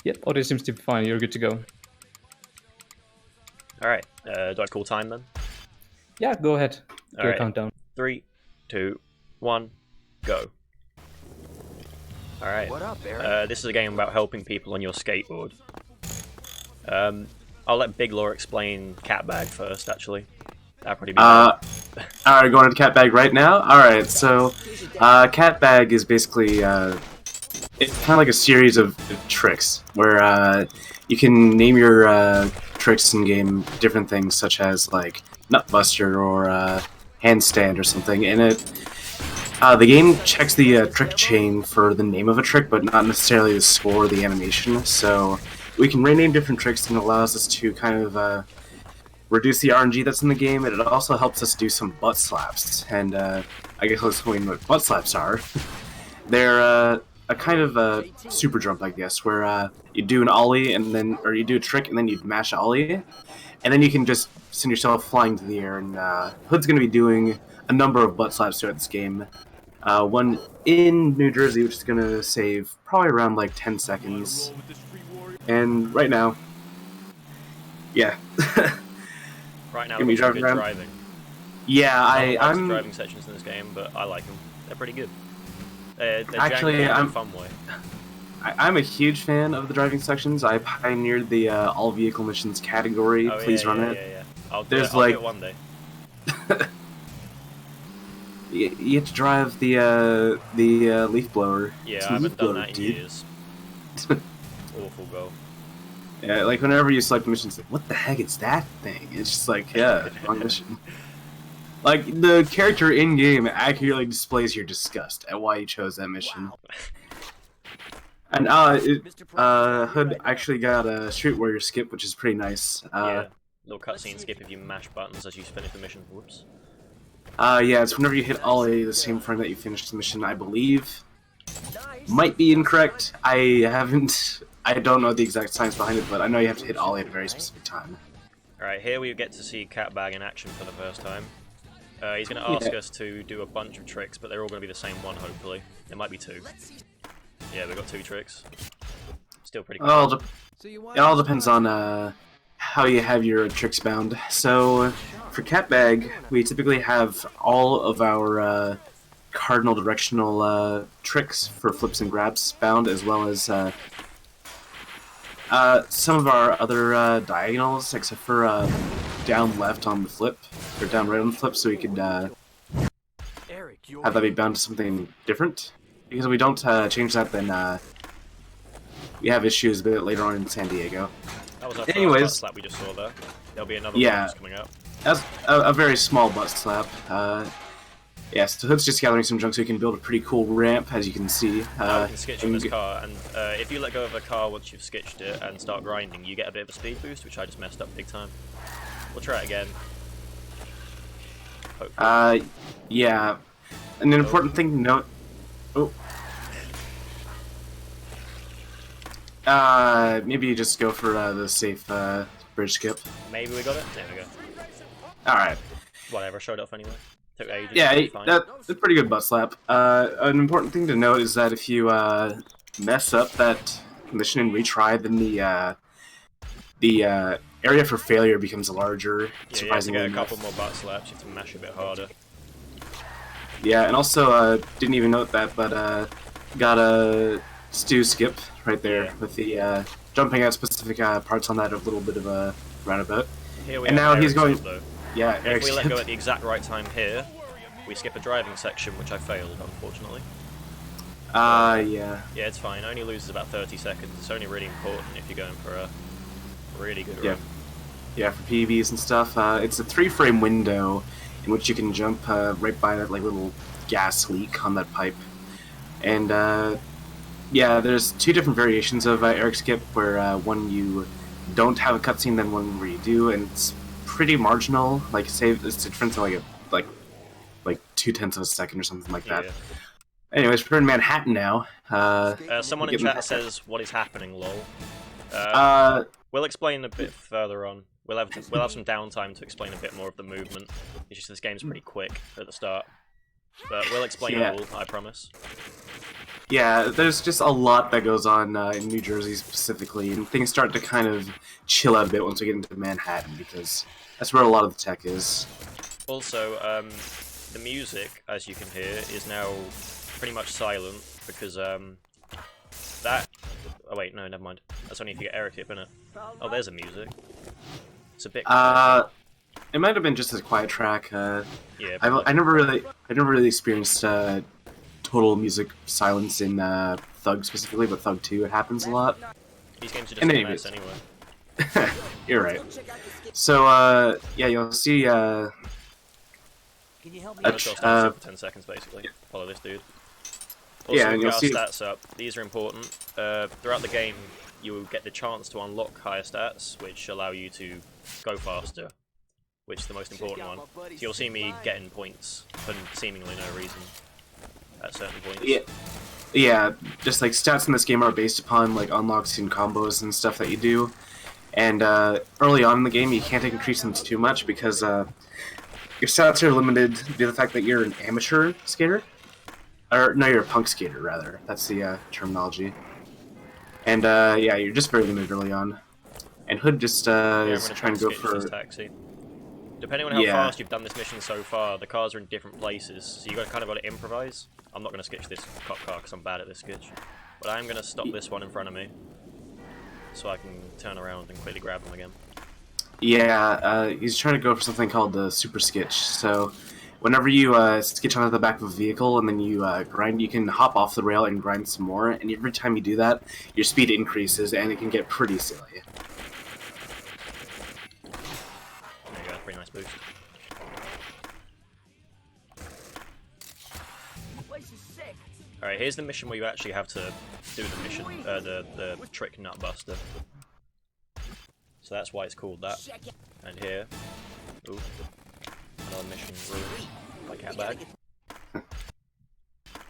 Yep, audio seems to be fine. You're good to go. Alright, do I call time then? Yeah, go ahead. Do a Alright, countdown. 3, 2, 1, go. Alright, What up, Eric? this is a game about helping people on your skateboard. I'll let Big Law explain catbag first, actually. That'll probably be better. Alright, going to catbag right now? Alright, so catbag is basically it's kind of like a series of tricks where you can name your tricks in game different things such as like nutbuster or handstand or something, and the game checks the trick chain for the name of a trick, but not necessarily the score or the animation. So we can rename different tricks, and it allows us to kind of reduce the RNG that's in the game, and it also helps us do some butt slaps. And I guess I'll explain what butt slaps are. They're a kind of a super jump, I guess, where you do an ollie and then, or you do a trick and then you mash ollie, and then you can just send yourself flying to the air. And Hood's going to be doing a number of butt slaps throughout this game. One in New Jersey, which is going to save probably around like 10 seconds. And right now, yeah. Right now, Give me we've got some good driving. driving. Yeah, I'm I'm driving sections in this game, but I like them. They're pretty good. They're Actually, janky in a I'm- fun way. I'm a huge fan of the driving sections. I pioneered the all vehicle missions category. Oh, Please yeah, run yeah, it. Yeah, yeah. I'll do There's it. I'll do like it one day. you have to drive the leaf blower. Yeah, It's I a haven't leaf done blower, that in dude. years. Awful goal. Yeah, like whenever you select missions, like, what the heck is that thing? It's just like, yeah, wrong mission. Like the character in game accurately displays your disgust at why you chose that mission. And Hood actually got a Street Warrior skip, which is pretty nice. Yeah. Little cutscene skip if you mash buttons as you finish the mission. Whoops. Yeah, it's whenever you hit ollie the same frame that you finished the mission, I believe. Might be incorrect. I don't know the exact science behind it, but I know you have to hit ollie at a very specific time. Alright, here we get to see Catbag in action for the first time. He's going to ask us to do a bunch of tricks, but they're all going to be the same one, hopefully. There might be two. Yeah, we've got two tricks. Still pretty cool. It all depends on how you have your tricks bound. So, for catbag, we typically have all of our cardinal directional tricks for flips and grabs bound, as well as some of our other diagonals, except for down left on the flip, or down right on the flip, so we could have that be bound to something different. Because if we don't change that, then we have issues a bit later on in San Diego. That was our Anyways. first butt slap we just saw there. There'll be another Yeah. one just coming up. That's a very small butt slap. Yeah, so Hood's just gathering some junk so he can build a pretty cool ramp, as you can see. You can skitch on this car, and if you let go of a car once you've skitched it and start grinding, you get a bit of a speed boost, which I just messed up big time. We'll try it again. Hopefully. Yeah. An important thing to note... Oh. Maybe you just go for the safe bridge skip. Maybe we got it? There we go. Alright. Whatever, showed off anyway. Took ages. Yeah, fine. that's a pretty good butt slap. An important thing to note is that if you mess up that mission and retry, then the area for failure becomes larger. Yeah, you have to Surprisingly get a enough. couple more butt slaps, you have to mash a bit harder. Yeah, and also didn't even note that, but got a stew skip right there Yeah. with the jumping at specific parts on that a little bit of a roundabout. Here we And have now he's Eric going- skip, though. Yeah, If Eric we let skip. go at the exact right time here, we skip a driving section, which I failed, unfortunately. Yeah. Yeah, it's fine. Only loses about 30 seconds. It's only really important if you're going for a really good Yeah. run. Yeah, for PVs and stuff. It's a 3-frame window in which you can jump right by that like little gas leak on that pipe. And yeah, there's two different variations of Eric skip, where one you don't have a cutscene, then one where you do, and it's pretty marginal. Like, say it's a difference of like 0.2 of a second or something like that. Yeah. Anyways, we're in Manhattan now. Someone in getting- chat says, "What is happening, lol?" We'll explain a bit further on. We'll have some downtime to explain a bit more of the movement. It's just this game's pretty quick at the start, but we'll explain Yeah. it all. I promise. Yeah, there's just a lot that goes on in New Jersey specifically, and things start to kind of chill out a bit once we get into Manhattan, because that's where a lot of the tech is. Also, the music, as you can hear, is now pretty much silent, because that... Oh wait, no, never mind. That's only if you get Eric hip, innit? Oh, there's a music. It's a bit... It might have been just a quiet track. yeah, I never really experienced total music silence in Thug specifically, but Thug 2 it happens a lot. These games are just a mess anyway. You're right. So yeah, you'll see. Can you help me? I'll stop for 10 seconds basically. Yeah. Follow this dude. Also, yeah, and you'll get our see stats up. These are important. Throughout the game, you will get the chance to unlock higher stats, which allow you to go faster, which is the most important one. So you'll see me getting points for seemingly no reason at certain points. Yeah, just like stats in this game are based upon like unlocks and combos and stuff that you do. And early on in the game, you can't increase them too much because your stats are limited due to the fact that you're an amateur skater. Or, no, you're a punk skater, rather. That's the terminology. And, yeah, you're just very limited early on. And Hood just is trying to go for... Taxi. Depending on how fast you've done this mission so far, the cars are in different places, so you've kind of got to improvise. I'm not going to sketch this cop car because I'm bad at this sketch. But I am going to stop this one in front of me, so I can turn around and quickly grab them again. Yeah, he's trying to go for something called the super sketch. So, whenever you sketch onto the back of a vehicle and then you grind, you can hop off the rail and grind some more. And every time you do that, your speed increases, and it can get pretty silly. There you go, pretty nice boost. Alright, here's the mission where you actually have to do the mission, the trick nut buster. So that's why it's called that. And here, ooh, another mission ruined by catbag.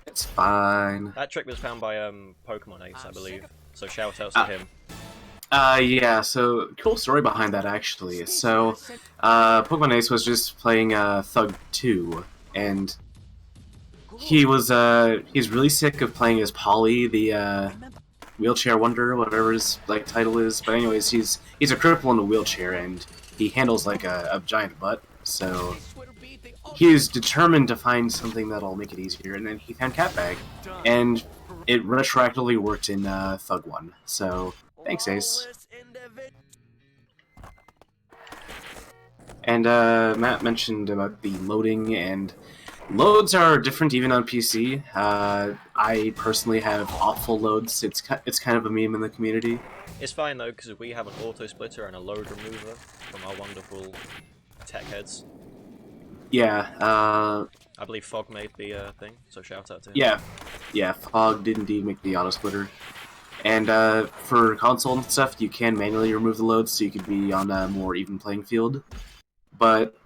It's fine. That trick was found by Pokemon Ace, I believe. So shout outs to him. Yeah, so cool story behind that actually. So, Pokemon Ace was just playing Thug 2, and he's really sick of playing as Polly, the wheelchair wonder, whatever his like title is. But anyways, he's a cripple in a wheelchair, and he handles like a giant butt. So he's determined to find something that'll make it easier, and then he found catbag, and it retroactively worked in Thug 1. So thanks, Ace. And Matt mentioned about the loading, and loads are different even on PC. I personally have awful loads. It's kind of a meme in the community. It's fine though, because we have an auto splitter and a load remover from our wonderful tech heads. Yeah. I believe Fog made the thing, so shout out to him. Yeah. Fog did indeed make the auto splitter. And for console and stuff, you can manually remove the loads, so you could be on a more even playing field. But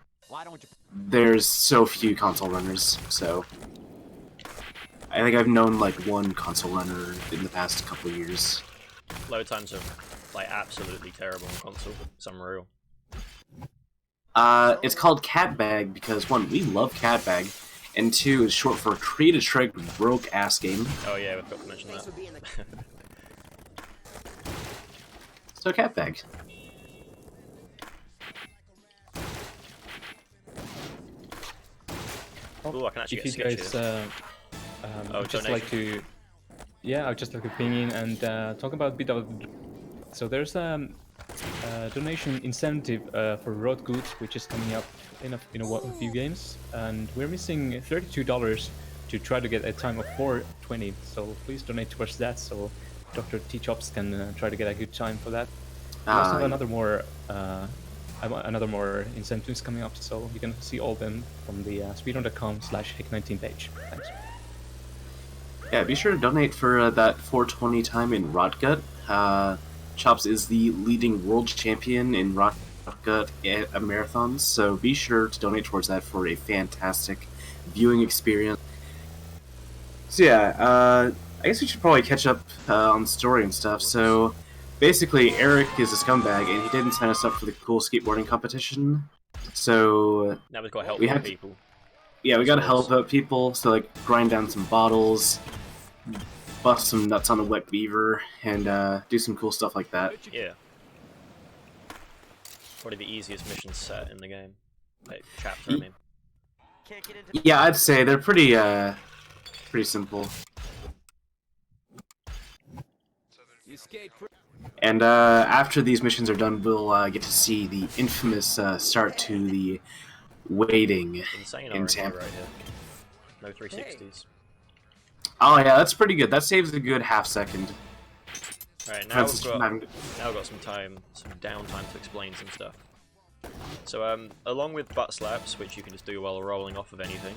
there's so few console runners, so I think I've known like one console runner in the past couple of years. Load times are like absolutely terrible on console. Some are real. It's called catbag because one, we love catbag, and two, is short for create a trick broke ass game. Oh yeah, we forgot to mention that. So catbag. Ooh, I can actually If get you sketchy guys here. I'd just like to, yeah, I'd just like to ping in and talk about a bit of. So there's a donation incentive for road goods, which is coming up in a few games, and we're missing $32 to try to get a time of 4:20. So please donate towards that, so Dr. T Chops can try to get a good time for that. We also have another more incentives coming up, so you can see all of them from the speedrun.com/hick19 page. Thanks. Yeah, be sure to donate for that 420 time in Rotgut. Chops is the leading world champion in Rotgut at marathons, so be sure to donate towards that for a fantastic viewing experience. So yeah, I guess we should probably catch up on the story and stuff. So basically, Eric is a scumbag, and he didn't sign us up for the cool skateboarding competition. So now we've got to help people. Yeah, we gotta help out people. So like grind down some bottles, bust some nuts on a wet beaver and do some cool stuff like that. Yeah. Probably the easiest mission set in the game. Like, chapter, I mean. Yeah, I'd say they're pretty simple. And after these missions are done, we'll get to see the infamous start to the waiting Insane in RNG Tampa. right here. No 360s. Oh yeah, that's pretty good. That saves a good half second. Alright, now we've got some downtime to explain some stuff. So, along with butt slaps, which you can just do while rolling off of anything,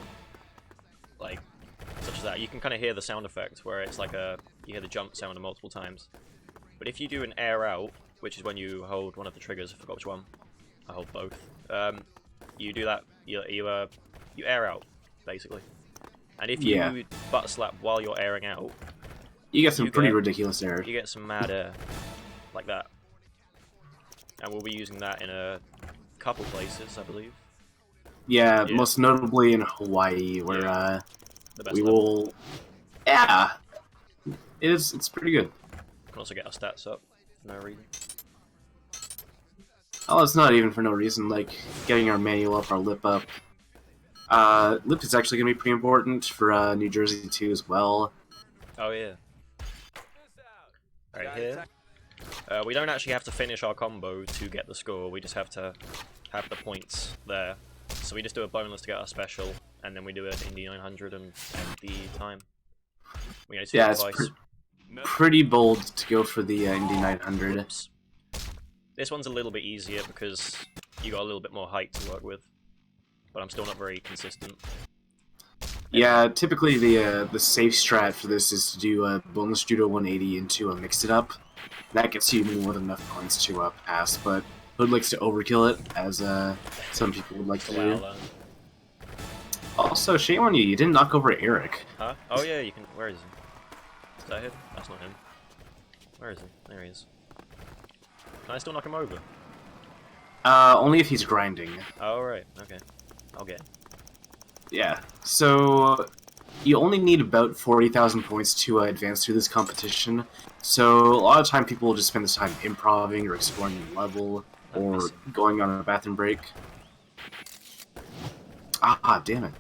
like, such as that, you can kind of hear the sound effect, where it's like you hear the jump sound multiple times. But if you do an air out, which is when you hold one of the triggers, I forgot which one, I hold both, you do that, you air out, basically. And if you butt slap while you're airing out, you get some pretty ridiculous air. You get some mad air, like that. And we'll be using that in a couple places, I believe. Yeah, most notably in Hawaii, where we will. Yeah, it's pretty good. We can also get our stats up for no reason. Oh, it's not even for no reason. Like getting our manual up, our lip up. Lip is actually going to be pretty important for New Jersey too, as well. Oh yeah. Right here. We don't actually have to finish our combo to get the score. We just have to have the points there. So we just do a bonus to get our special, and then we do an Indy 900 and the time. We only see it twice. Pretty bold to go for the Indy 900. Oops. This one's a little bit easier because you got a little bit more height to work with, but I'm still not very consistent. Yeah, typically the safe strat for this is to do a bonus judo 180 into a mix it up. That gets you more than enough points to pass, but Hood likes to overkill it, as some people would like to do. Also, shame on you, you didn't knock over Eric. Huh? Oh yeah, you can. Where is he? Is that him? That's not him. Where is he? There he is. Can I still knock him over? Only if he's grinding. Oh right, okay. I'll get him. Yeah, so you only need about 40,000 points to advance through this competition. So a lot of time people will just spend this time improvising or exploring the level or going on a bathroom break. Ah, damn it.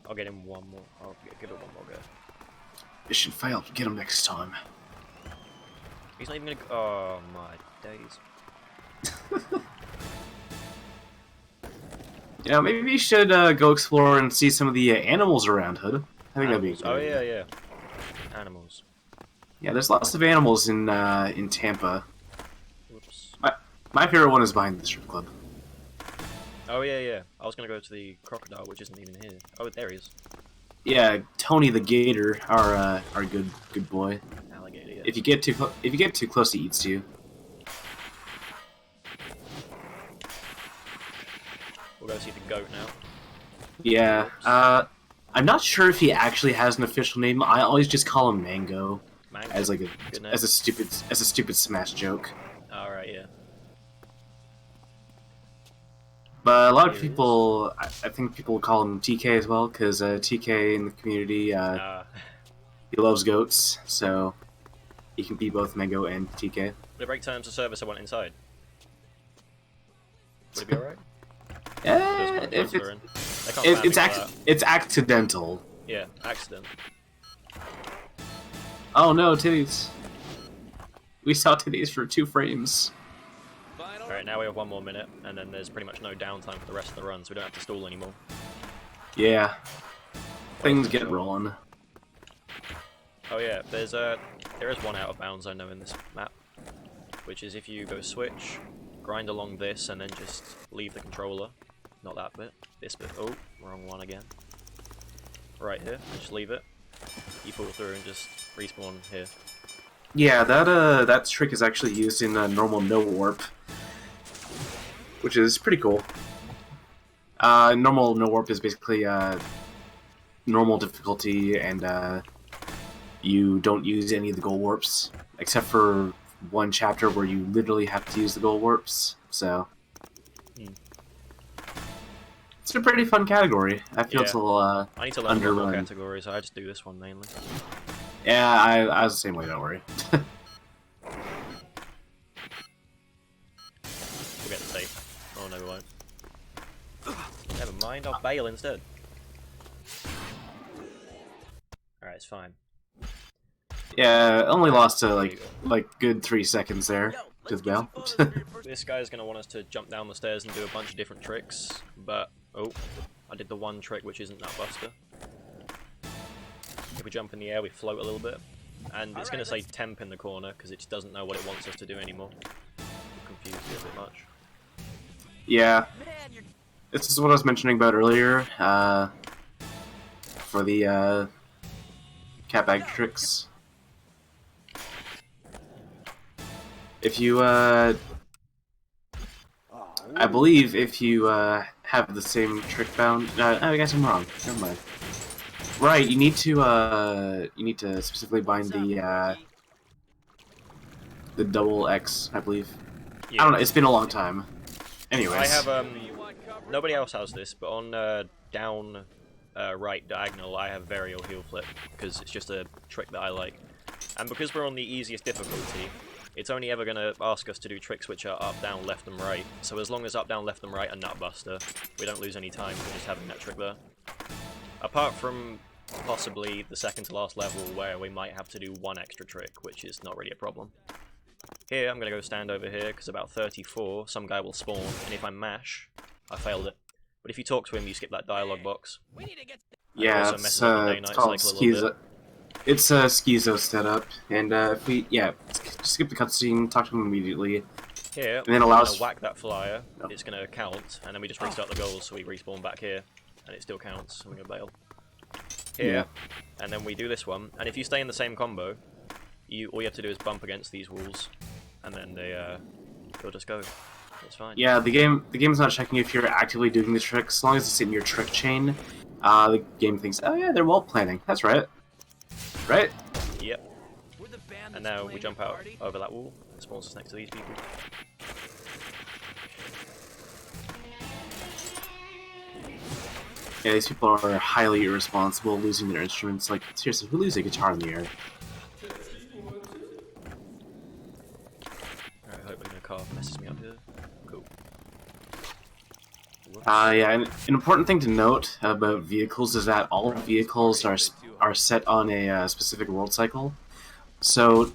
I'll get him one more. I'll give it one more go. Mission failed. Get him next time. He's not even gonna. Oh my days. Yeah, maybe we should go explore and see some of the animals around Hood. I think that'd be good. Oh yeah. Animals. Yeah, there's lots of animals in Tampa. Oops. My favorite one is behind the strip club. Oh yeah. I was gonna go to the crocodile, which isn't even here. Oh, there he is. Yeah, Tony the gator, our good boy. Alligator. Yeah. If you get too close, he eats you. We'll go see the goat now. Yeah. I'm not sure if he actually has an official name. I always just call him Mango. As like a stupid Smash joke. Alright, yeah. But a lot of people, I think people call him TK as well, because TK in the community, he loves goats, so he can be both Mango and TK. Would it break terms of service I want inside? Would it be alright? Yeah, it's accidental. Yeah, accident. Oh no, titties. We saw titties for 2 frames. Alright, now we have 1 more minute, and then there's pretty much no downtime for the rest of the run, so we don't have to stall anymore. Yeah. Things get rolling. Oh yeah, there is one out of bounds I know in this map, which is if you go switch, grind along this, and then just leave the controller. Not that bit, this bit. Oh, wrong one again. Right here, just leave it. You pull through and just respawn here. Yeah, that trick is actually used in normal no warp, which is pretty cool. Normal no warp is basically normal difficulty, and you don't use any of the goal warps, except for one chapter where you literally have to use the goal warps. So it's a pretty fun category. I feel it's a little I need to learn more categories. I just do this one mainly. Yeah, I was the same way. Don't worry. We'll get the tape. Oh no, we won't. Never mind, I'll bail instead. Alright, it's fine. Yeah, only lost to like good 3 seconds there. Just bail. This guy's going to want us to jump down the stairs and do a bunch of different tricks, but... Oh, I did the one trick which isn't that buster. If we jump in the air, we float a little bit. And it's going to say temp in the corner, because it just doesn't know what it wants us to do anymore. Confused it a bit much. Yeah. This is what I was mentioning about earlier, for the, catbag tricks. If you, I believe if you, have the same trick bound... I guess I'm wrong. Never mind. Right, you need to specifically bind the double X, I believe. Yeah. I don't know, it's been a long time. Anyways. I have, nobody else has this, but on, down, right diagonal, I have varial heel flip, because it's just a trick that I like. And because we're on the easiest difficulty, it's only ever going to ask us to do tricks which are up, down, left, and right. So as long as up, down, left, and right are nutbuster, we don't lose any time from just having that trick there. Apart from possibly the second to last level where we might have to do one extra trick, which is not really a problem. Here, I'm going to go stand over here, because about 34, some guy will spawn, and if I mash, I failed it. But if you talk to him, you skip that dialogue box. Yeah, it's called Schizo. It's a Schizo setup, and if we, skip the cutscene, talk to him immediately. Here, and then we're allows... going to whack that flyer, it's going to count, and then we just restart the goals, so we respawn back here, and it still counts, and we're going to bail. Here, and then we do this one, and if you stay in the same combo, all you have to do is bump against these walls, and then they'll just go. It's fine. Yeah, the game's not checking if you're actively doing the trick. As long as it's in your trick chain, the game thinks, oh yeah, they're well planning. That's right. Right? Yep. And now we jump out over that wall, and spawns us next to these people. Yeah, these people are highly irresponsible, losing their instruments. Like, seriously, who leaves a guitar in the air? Alright, hopefully no car messes me up here. Cool. Yeah, and an important thing to note about vehicles is that all vehicles are set on a specific world cycle. So,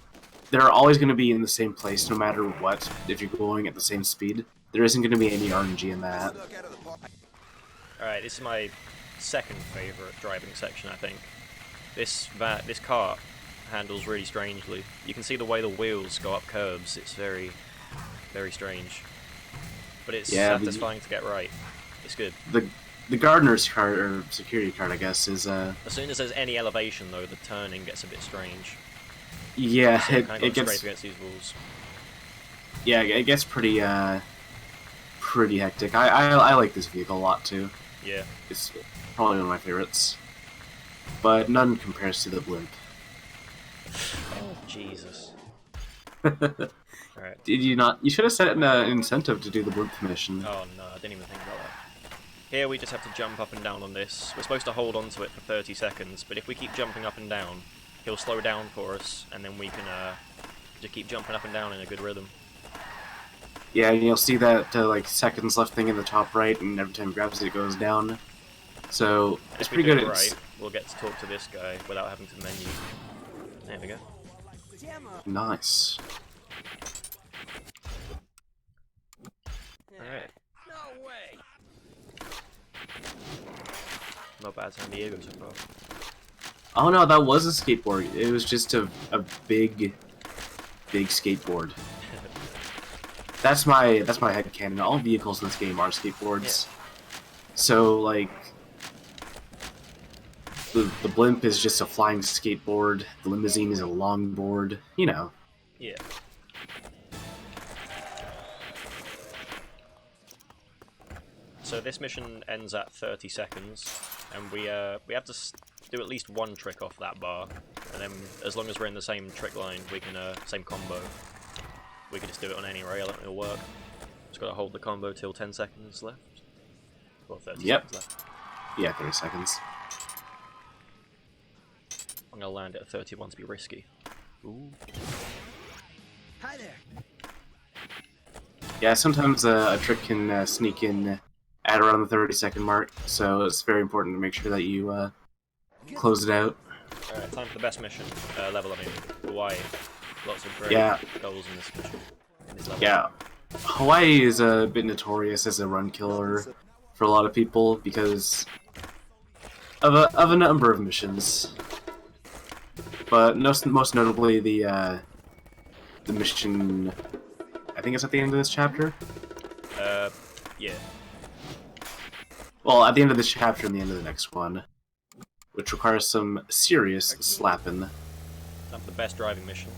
they're always going to be in the same place no matter what, if you're going at the same speed. There isn't going to be any RNG in that. Alright, this is my second favourite driving section, I think. This car handles really strangely. You can see the way the wheels go up curbs. It's very, very strange. But it's satisfying to get right. It's good. The gardener's card, or security card, I guess, is... As soon as there's any elevation, though, the turning gets a bit strange. Yeah, so it gets... scrape against these walls. Yeah, it gets pretty hectic. I like this vehicle a lot, too. Yeah. It's probably one of my favorites. But none compares to the blimp. Oh, Jesus. Alright. Did you not? You should have set an incentive to do the blimp mission. Oh no, I didn't even think about that. Here we just have to jump up and down on this. We're supposed to hold on to it for 30 seconds, but if we keep jumping up and down, he'll slow down for us, and then we can just keep jumping up and down in a good rhythm. Yeah, and you'll see that like seconds left thing in the top right, and every time he grabs it, it goes down. So it's pretty good. Right, we'll get to talk to this guy without having to menu. There we go. Nice. Alright. No way. Not bad San Diego so far. Oh no, that was a skateboard. It was just a big skateboard. That's my headcanon. All vehicles in this game are skateboards. Yeah. So like the blimp is just a flying skateboard, the limousine is a longboard, you know. Yeah. So this mission ends at 30 seconds, and we have to do at least one trick off that bar, and then as long as we're in the same trick line, we can same combo. We can just do it on any rail and it'll work. Just gotta hold the combo till 10 seconds left. Or 30 seconds left. Yeah, 30 seconds. I'm gonna land it at 31 to be risky. Ooh. Hi there. Yeah, sometimes a trick can sneak in at around the 30-second mark, so it's very important to make sure that you close it out. Alright, time for the best mission. Level, I mean. Hawaii. Lots of great goals in this mission. In this level. Yeah. Hawaii is a bit notorious as a run killer for a lot of people because of a number of missions. But most notably the mission, I think it's at the end of this chapter? Yeah. Well, at the end of this chapter and the end of the next one, which requires some serious slapping. Time for the best driving mission.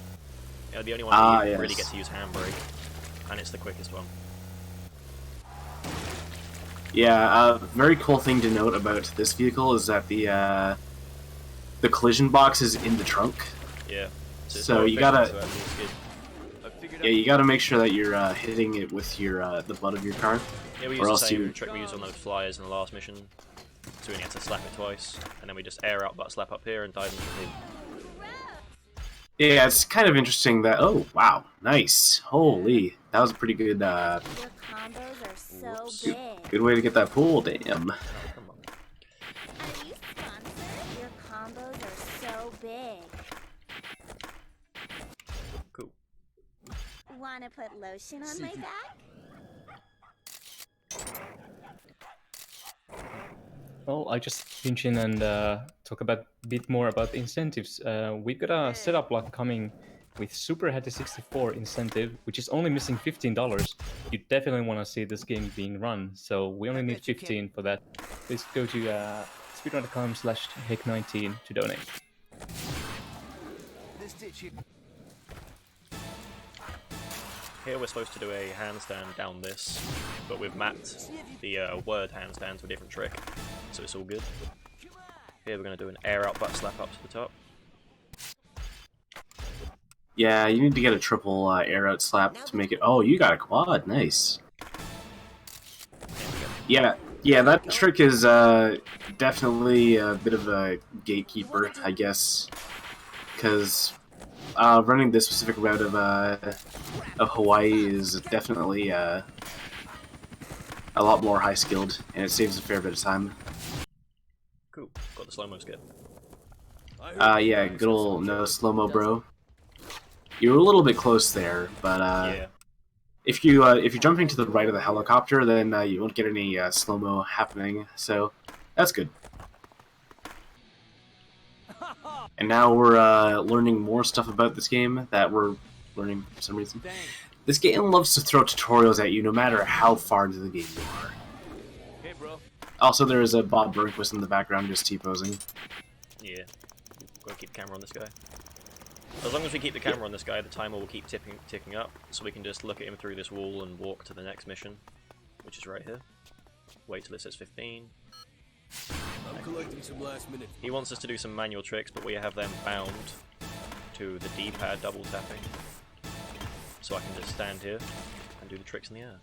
Yeah, the only one where you really get Yes. to use handbrake, and it's the quickest one. Yeah, a very cool thing to note about this vehicle is that the collision box is in the trunk. Yeah. it's So more you efficient, gotta- so it's good. Yeah, you gotta make sure that you're hitting it with your the butt of your car. Yeah, we Or used else the same you- trick we used on those flyers in the last mission. So we only had to slap it twice, and then we just air out butt slap up here and dive into the lead. Yeah, it's kind of interesting that. Oh, wow, nice! Holy, that was a pretty good Your combos are so Whoops. big. good way to get that pool. Damn. Oh, come on. Are you sponsored? Your combos are so big. Cool. Wanna put lotion on my back? Well, I just pinch in and talk a bit more about the incentives. We've got a setup block coming with Super Hattie 64 incentive, which is only missing $15. You definitely want to see this game being run, so we only need 15 for that. Please go to speedrun.com/HEC19 to donate. This ditch here. Here we're supposed to do a handstand down this, but we've mapped the word handstand to a different trick, so it's all good. Here we're going to do an air out butt slap up to the top. Yeah, you need to get a triple air out slap to make it. Oh, you got a quad. Nice. Yeah, that trick is definitely a bit of a gatekeeper, I guess, because running this specific route of Hawaii is definitely a lot more high skilled, and it saves a fair bit of time. Cool, got the slow-mo skip. Yeah, good old no slow mo, bro. You were a little bit close there, but Yeah. if you're jumping to the right of the helicopter, then you won't get any slow mo happening. So that's good. And now we're learning more stuff about this game that we're learning for some reason. This game loves to throw tutorials at you, no matter how far into the game you are. Hey, bro. Also, there is a Bob Burnquist in the background just T-posing. Yeah. Gotta keep the camera on this guy. As long as we keep the camera on this guy, the timer will keep ticking up, so we can just look at him through this wall and walk to the next mission, which is right here. Wait till it says 15. I'm collecting some last minute. He wants us to do some manual tricks, but we have them bound to the D-pad double tapping. So I can just stand here and do the tricks in the air.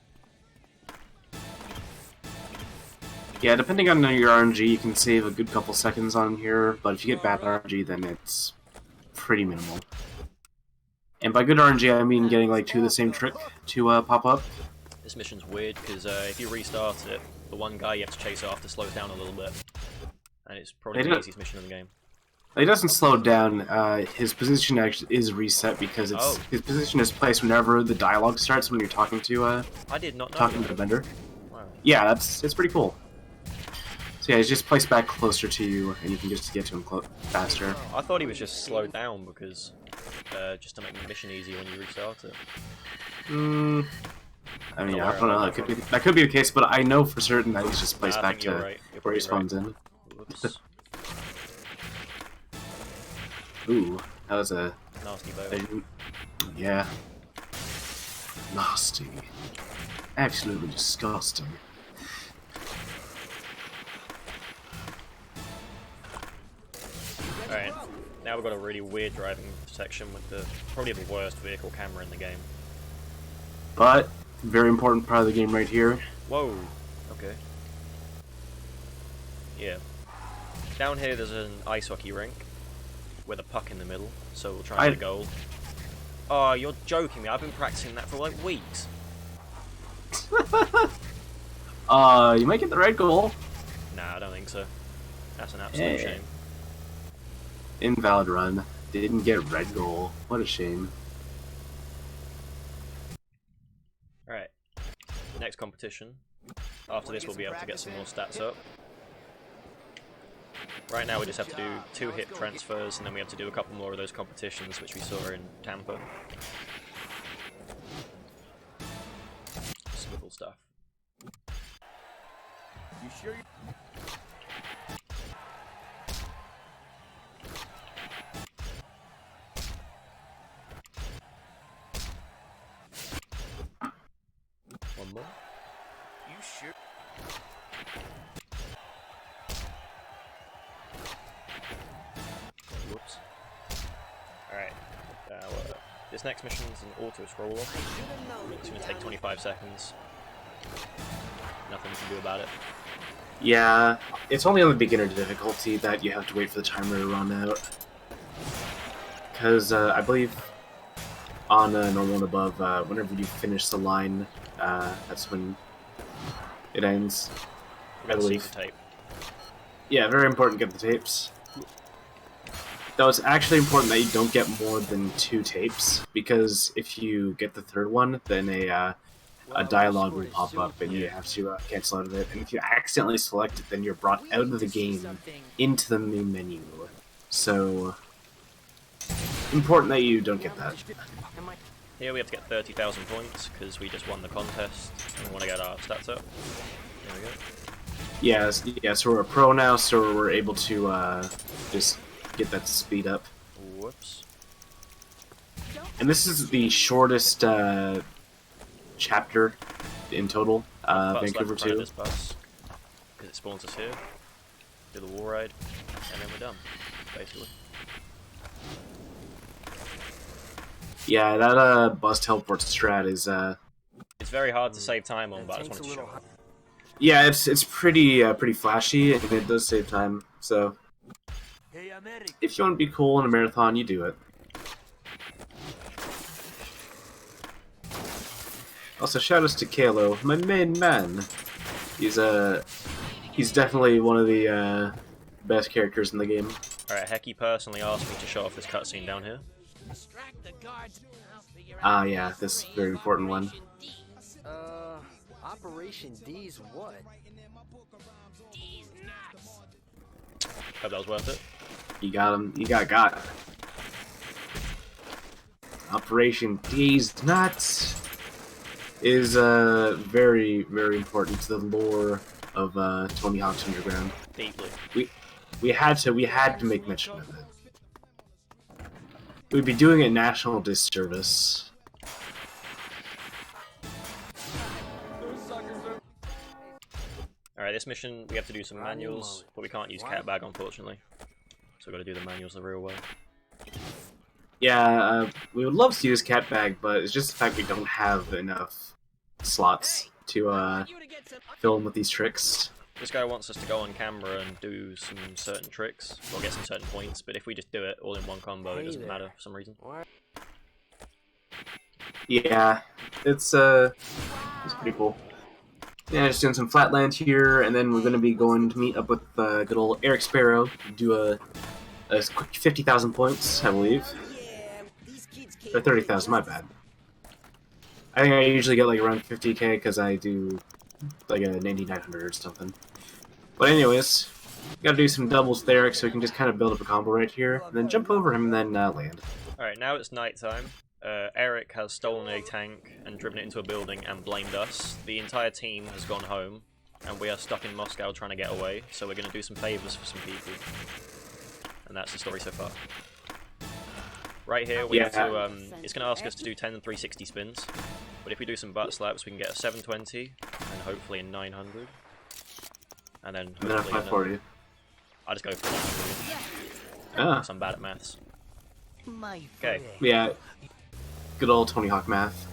Yeah, depending on your RNG, you can save a good couple seconds on here, but if you get bad RNG, then it's pretty minimal. And by good RNG, I mean getting like two of the same trick to pop up. This mission's weird because if you restart it, the one guy you have to chase after slows down a little bit. And it's probably They the do- easiest mission in the game. He doesn't slow down. His position actually is reset because Oh. his position is placed whenever the dialogue starts when you're talking to I did not know talking to that. the vendor. Wow. Yeah, it's pretty cool. So yeah, he's just placed back closer to you, and you can just get to him faster. I thought he was just slowed down because just to make the mission easier when you restart it. I mean, Not I aware don't of know. that. That could be the case, but I know for certain that he's just placed I back think you're to right. You're where he probably spawns in. Whoops. Ooh, that was a Nasty bow. yeah, nasty, absolutely disgusting. Alright, now we've got a really weird driving section with probably the worst vehicle camera in the game. But very important part of the game right here. Whoa! Okay. Yeah. Down here there's an ice hockey rink, with a puck in the middle, so we'll try and get a goal. Oh, you're joking me. I've been practicing that for like weeks. You might get the red goal. Nah, I don't think so. That's an absolute shame. Invalid run. Didn't get red goal. What a shame. Alright. Next competition. After this, we'll be able to get some more stats up. Right now, we just have to do 2 hit transfers, and then we have to do a couple more of those competitions, which we saw in Tampa. Swivel stuff. You sure? One more. You sure? Whoops. Alright. This next mission is an auto-scroll off. It's going to take 25 seconds. Nothing we can do about it. Yeah, it's only on the beginner difficulty that you have to wait for the timer to run out. Because I believe on normal and above, whenever you finish the line, that's when it ends. I believe. Tape. Yeah, very important to get the tapes. Though it's actually important that you don't get more than 2 tapes, because if you get the 3rd one, then a dialogue will pop up and you have to cancel out of it. And if you accidentally select it, then you're brought out of the game into the main menu. So, important that you don't get that. Here we have to get 30,000 points because we just won the contest and we want to get our stats up. There we go. Yeah, so we're a pro now, so we're able to just get that speed up. Whoops. And this is the shortest chapter in total. Vancouver 2. This bus, because it spawns us here. Do the wall ride, and then we're done, basically. Yeah, that bus teleport strat is It's very hard to save time on, but I just wanted to show it. yeah, it's pretty flashy and it does save time. So Hey, I'm Eric. if you want to be cool in a marathon, you do it. Also, shoutouts to Kalo, my main man. He's definitely one of the best characters in the game. Alright, Hecky personally asked me to show off this cutscene down here. Ah, yeah, this very important one. Operation D's what? Hope that was worth it. You got him. You got. Operation D's Nuts is very, very important to the lore of Tony Hawk's Underground. Deeply. We had to make mention of it. We'd be doing it national disservice. Alright, this mission we have to do some manuals, but we can't use catbag unfortunately. So we've got to do the manuals the real way. Yeah, we would love to use catbag, but it's just the fact we don't have enough slots to fill in with these tricks. This guy wants us to go on camera and do some certain tricks, or get some certain points, but if we just do it all in one combo, it doesn't matter for some reason. Yeah, it's pretty cool. Yeah, just doing some flatland here, and then we're going to be going to meet up with good old Eric Sparrow, do a quick 50,000 points, I believe. Or 30,000, my bad. I think I usually get like around 50k because I do like a 9900 or something. But anyways, gotta do some doubles with Eric so we can just kind of build up a combo right here, and then jump over him and then land. Alright, now it's nighttime. Eric has stolen a tank and driven it into a building and blamed us. The entire team has gone home, and we are stuck in Moscow trying to get away, so we're going to do some favours for some people. And that's the story so far. Right here, we have to, it's going to ask us to do 10 and 360 spins, but if we do some butt slaps, we can get a 720, and hopefully a 900. And then hopefully a 540. I'll just go for 900. Ah. I'm bad at maths. My Okay. Yeah, good old Tony Hawk math.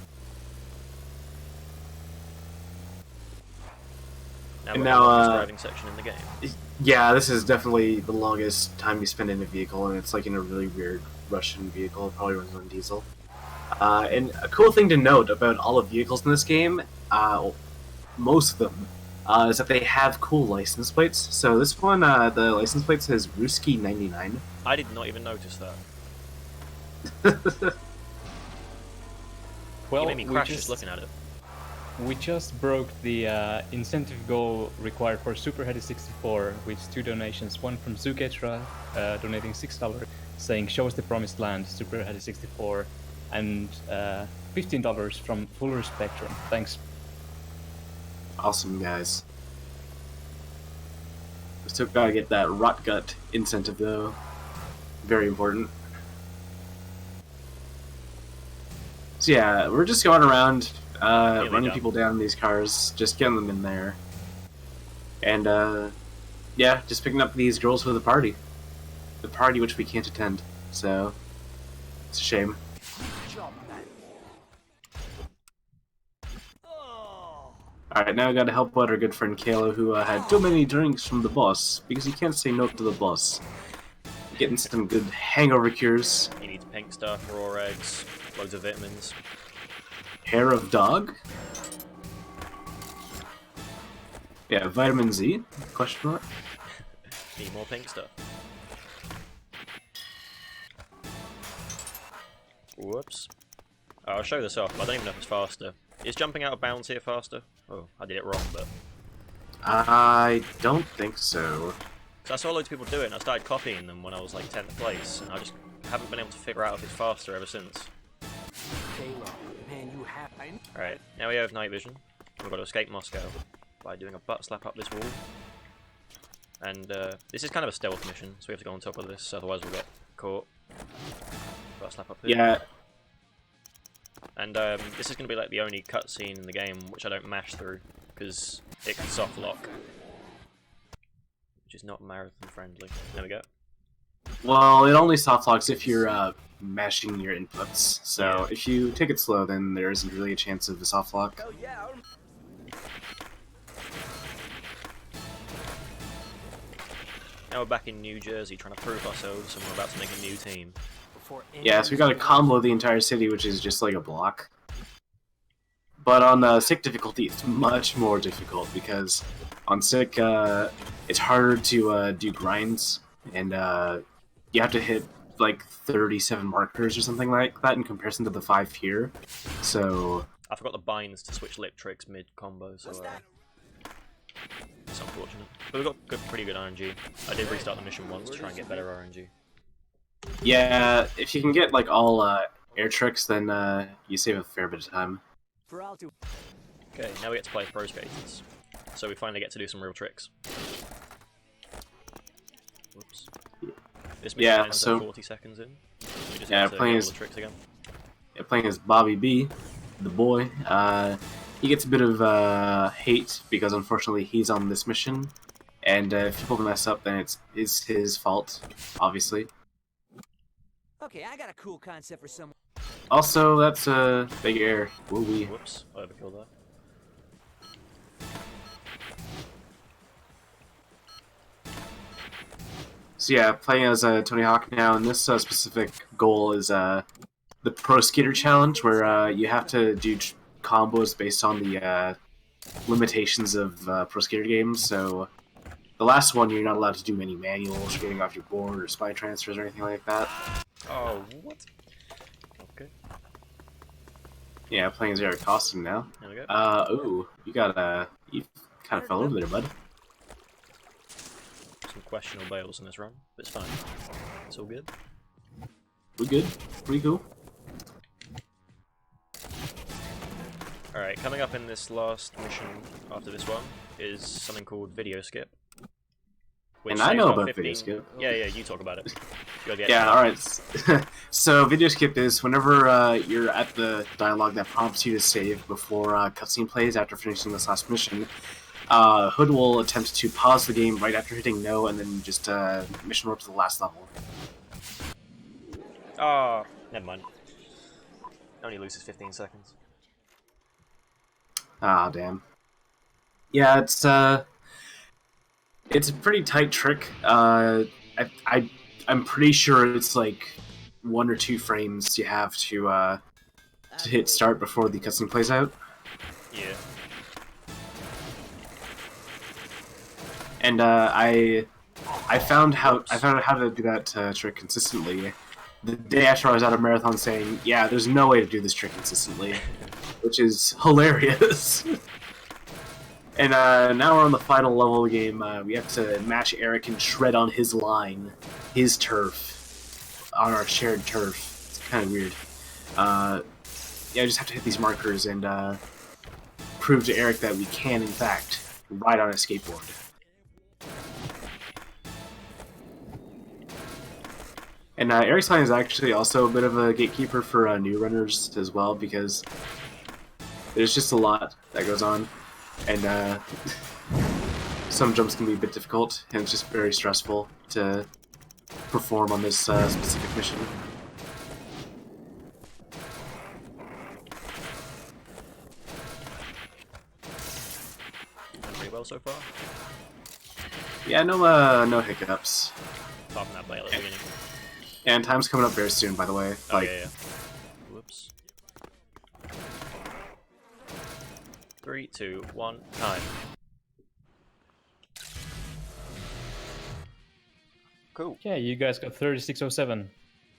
Now And we're now, the longest driving section in the game. Yeah, this is definitely the longest time you spend in a vehicle, and it's like in a really weird Russian vehicle. It probably runs on diesel. And a cool thing to note about all the vehicles in this game, most of them, is that they have cool license plates. So this one, the license plate says Ruski 99. I did not even notice that. Well, You made me crash just looking at it. we just broke the incentive goal required for Super Heady 64 with 2 donations. One from Zuketra, donating $6, saying "Show us the promised land, Super Heady 64," and $15 from Fuller Spectrum. Thanks. Awesome, guys. We still gotta get that rot gut incentive, though. Very important. So yeah, we're just going around, running people down in these cars, just getting them in there. And, yeah, just picking up these girls for the party. The party which we can't attend, so it's a shame. Alright, now I gotta help out our good friend Kayla, who had too many drinks from the boss, because he can't say no to the boss. Getting some good hangover cures. He needs pink stuff, raw eggs, loads of vitamins. Hair of dog? Yeah, vitamin Z? Question mark? Need more pink stuff. Whoops. Oh, I'll show this off, but I don't even know if it's faster. Is jumping out of bounds here faster? Oh, I did it wrong, but... I don't think so. So I saw loads of people do it, and I started copying them when I was like 10th place, and I just haven't been able to figure out if it's faster ever since. Alright, now we have night vision. We've got to escape Moscow by doing a butt slap up this wall. And this is kind of a stealth mission, so we have to go on top of this, otherwise we'll get caught. Butt slap up here. Yeah. And this is going to be like the only cutscene in the game which I don't mash through, because it can soft lock. Which is not marathon friendly. There we go. Well, it only soft locks if you're mashing your inputs. So Yeah. if you take it slow, then there isn't really a chance of a soft lock. Oh yeah. Now we're back in New Jersey trying to prove ourselves, and we're about to make a new team. Yeah, so we gotta combo the entire city, which is just like a block. But on sick difficulty, it's much more difficult because on sick, it's harder to do grinds, and you have to hit like 37 markers or something like that in comparison to the 5 here. So I forgot the binds to switch lip tricks mid combo, so it's unfortunate. But we've got pretty good RNG. I did restart the mission once to try and get better RNG. yeah, if you can get like all air tricks, then you save a fair bit of time. Okay, now we get to play as pro skaters. So we finally get to do some real tricks. Whoops. This mission Yeah, ends so- at 40 seconds in. We just Yeah, get to playing get all as- the tricks again. Yeah, playing as Bobby B, the boy. He gets a bit of hate because unfortunately he's on this mission, and if people mess up, then it's his fault, obviously. Okay, I got a cool concept for someone. Also, that's a big error. Woo-wee. Whoops, I overkilled that. So yeah, playing as Tony Hawk now, and this specific goal is the Pro Skater Challenge, where you have to do combos based on the limitations of Pro Skater games. So the last one, you're not allowed to do any manuals, or getting off your board, or spy transfers, or anything like that. Oh, what? Okay, Yeah, playing as Eric Costume now. there we go. Ooh, you kind of fell over there, bud. Some questionable bails in this run, but it's fine. It's all good. We good? Pretty cool. Alright, coming up in this last mission after this one is something called Video Skip. And I saves know our about 15 Video Skip. Yeah, you talk about it. You're the Yeah, expert. alright. So, Video Skip is whenever you're at the dialogue that prompts you to save before cutscene plays after finishing this last mission, Hood will attempt to pause the game right after hitting no and then just mission warp to the last level. Oh, never mind. Only loses 15 seconds. Ah, damn. Yeah, it's It's a pretty tight trick. I'm pretty sure it's like 1 or 2 frames you have to hit start before the cutscene plays out. Yeah. And I found out how to do that trick consistently the day after I was out of marathon, saying, "Yeah, there's no way to do this trick consistently," which is hilarious. And now we're on the final level of the game. We have to match Eric and shred on his line, his turf, on our shared turf. It's kind of weird. Yeah, I just have to hit these markers and prove to Eric that we can, in fact, ride on a skateboard. And Eric's line is actually also a bit of a gatekeeper for new runners as well, because there's just a lot that goes on. And some jumps can be a bit difficult, and it's just very stressful to perform on this specific mission. Done pretty well so far. Yeah, no hiccups. Apart from that bail at the beginning. And time's coming up very soon, by the way. Oh, Like, yeah. Whoops. 3, 2, 1, time. Cool. Yeah, you guys got 3607.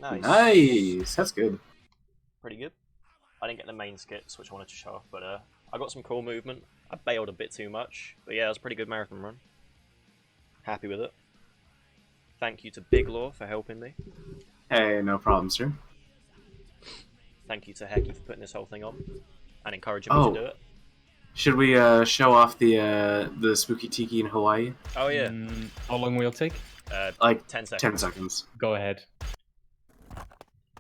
Nice. Nice! That's good. Pretty good. I didn't get the main skits, which I wanted to show off, but I got some cool movement. I bailed a bit too much, but yeah, it was a pretty good marathon run. Happy with it. Thank you to Big Law for helping me. Hey, no problem, sir. Thank you to Hecky for putting this whole thing on and encouraging me to do it. Should we show off the spooky tiki in Hawaii? Oh yeah. How long will it take? Like 10 seconds. 10 seconds. Go ahead.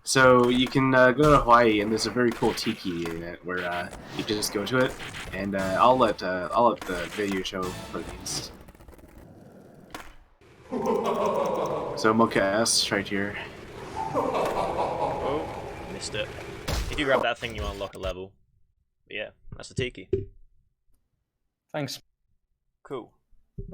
So you can go to Hawaii, and there's a very cool tiki in it where you just go to it, and I'll let the video show what it means. So Mocha S right here. Oh, missed it. If you grab that thing, you unlock a level. But yeah, that's the tiki. Thanks. Cool.